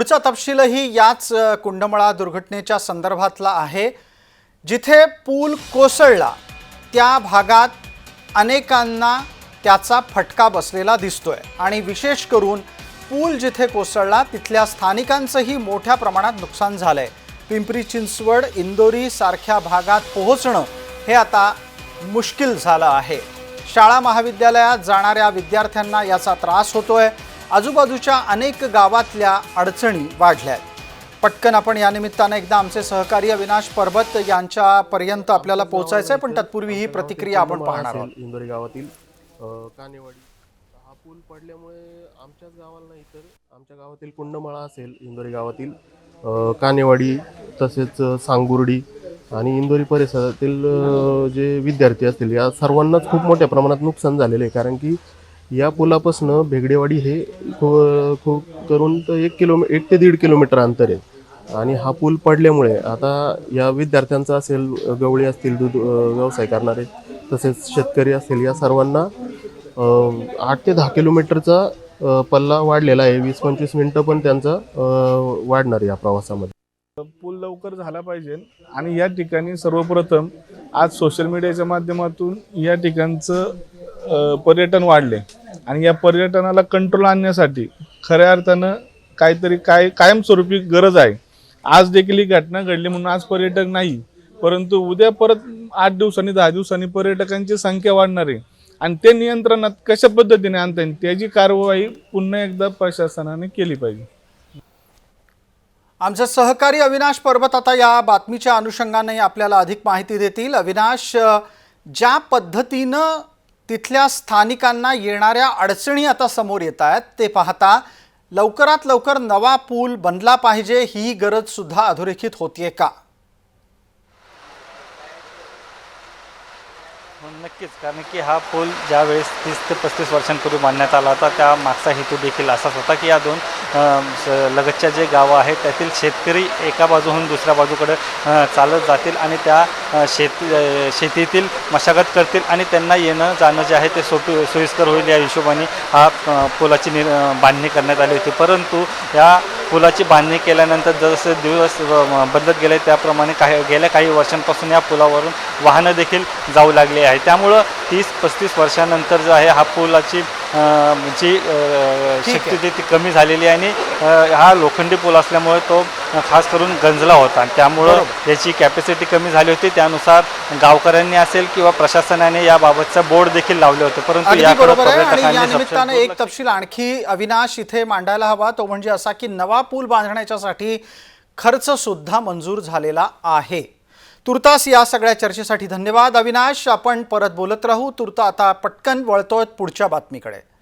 पुढचा तपशीलही याच कुंडमळा दुर्घटनेच्या संदर्भातला आहे। जिथे पूल कोसळला त्या भागात अनेकांना त्याचा फटका बसलेला दिसतोय आणि विशेष करून पूल जिथे कोसळला तिथल्या स्थानिकांचंही मोठ्या प्रमाणात नुकसान झालंय। पिंपरी चिंचवड इंदोरी सारख्या भागात पोहोचणं हे आता मुश्किल झालं आहे। शाळा महाविद्यालयात जाणाऱ्या विद्यार्थ्यांना याचा त्रास होतोय। आजूबाजूच्या अनेक गावातल्या अडचणी वाढल्यात। पटकन आपण या निमित्ताने एकदा आमचे सहकारी अविनाश परबत यांच्यापर्यंत आपल्याला पोहोचायचंय, पण तत्पूर्वी ही प्रतिक्रिया आपण पाहणार आहोत। इंदोरी गावातील कानेवाडी हा पूल पडल्यामुळे आमच्याच गावाला नाही तर आमच्या गावातील कुंडमळा असेल, इंदोरी गावातील कानेवाडी तसेच सांगुर्डी आणि इंदोरी परिसरातील जे विद्यार्थी असतील या सर्वांनाच खूप मोठ्या प्रमाणात नुकसान झालेले आहे। कारण की या पुलापासून भेगडेवाडी हे खूप करून तर 1 ते 1.5 किलोमीटर अंतर आहे आणि हा पूल पडल्यामुळे आता या विद्यार्थ्यांचा असेल, गवळी असतील, दूध व्यवसाय करणारे तसेच शेतकरी असतील, या सर्वांना 8 ते 10 किलोमीटरचा पल्ला वाढलेला आहे। 20-25 मिनिटं पण त्यांचा वाढणार या प्रवासामध्ये। पूल लवकर झाला पाहिजे आणि या ठिकाणी सर्वप्रथम आज सोशल मीडियाच्या माध्यमातून या ठिकाणचं पर्यटन वाढले आणि या पर्यटनाला कंट्रोल आणण्यासाठी खऱ्या अर्थानं काहीतरी कायमस्वरूपी गरज आहे। आज देखील ही घटना घडली म्हणून आज पर्यटक नाही, परंतु उद्या परत 8 दिवसांनी 10 दिवसांनी पर्यटकांची संख्या वाढणार आहे आणि ते नियंत्रणात कशा पद्धतीने आणता येईल त्याची कारवाई पुन्हा एकदा प्रशासनाने केली पाहिजे। आमचे सहकारी अविनाश परबत आता या बातमीच्या अनुषंगाने आपल्याला अधिक माहिती देतील। अविनाश, ज्या पद्धतीनं तिथल्या स्थानिकांना येणाऱ्या अडचणी आता समोर येत आहेत ते पाहता लवकरात लवकर नवा पूल बनला पाहिजे ही गरज सुद्धा अधोरेखित होतीये का? नक्कीच, कारण की हा पूल ज्यावेळेस 30 ते 35 वर्षांपूर्वी बांधण्यात आला होता त्या मागचा हेतू देखील असाच होता की या दोन लगतच्या जे गावं आहेत त्यातील शेतकरी एका बाजूहून दुसऱ्या बाजूकडे चालत जातील आणि त्या शेतीतील मशागत करतील आणि त्यांना येणं जाणं जे आहे ते सोयीस्कर होईल या हिशोबाने हा पुलाची बांधणी करण्यात आली होती। परंतु या पुलाची बांधणी केल्यानंतर जसे दिवस बदलत गेले त्याप्रमाणे गेल्या काही वर्षांपासून या पुलावरून वाहनं देखील जाऊ लागली आहे। त्यामुळं 30-35 वर्षानंतर जो आहे हा पुलाची जी शक्ती ती कमी झालेली आहे आणि हा लोखंडी पूल असल्यामुळे तो खास करून गंजला होता। त्यामुळं याची कॅपॅसिटी कमी झाली होती। त्यानुसार गावकऱ्यांनी असेल किंवा प्रशासनाने याबाबतचा बोर्ड देखील लावले होते, परंतु या निमित्ताने एक तपशील आणखी अविनाश इथे मांडायला हवा, तो म्हणजे असा की नवा पूल बांधण्याच्यासाठी खर्च सुद्धा मंजूर झालेला आहे। तुर्तास या सगळ्या चर्चेसाठी धन्यवाद अविनाश। आपण परत बोलत राहू। आता पटकन वळतोय पुढच्या बातमीकडे।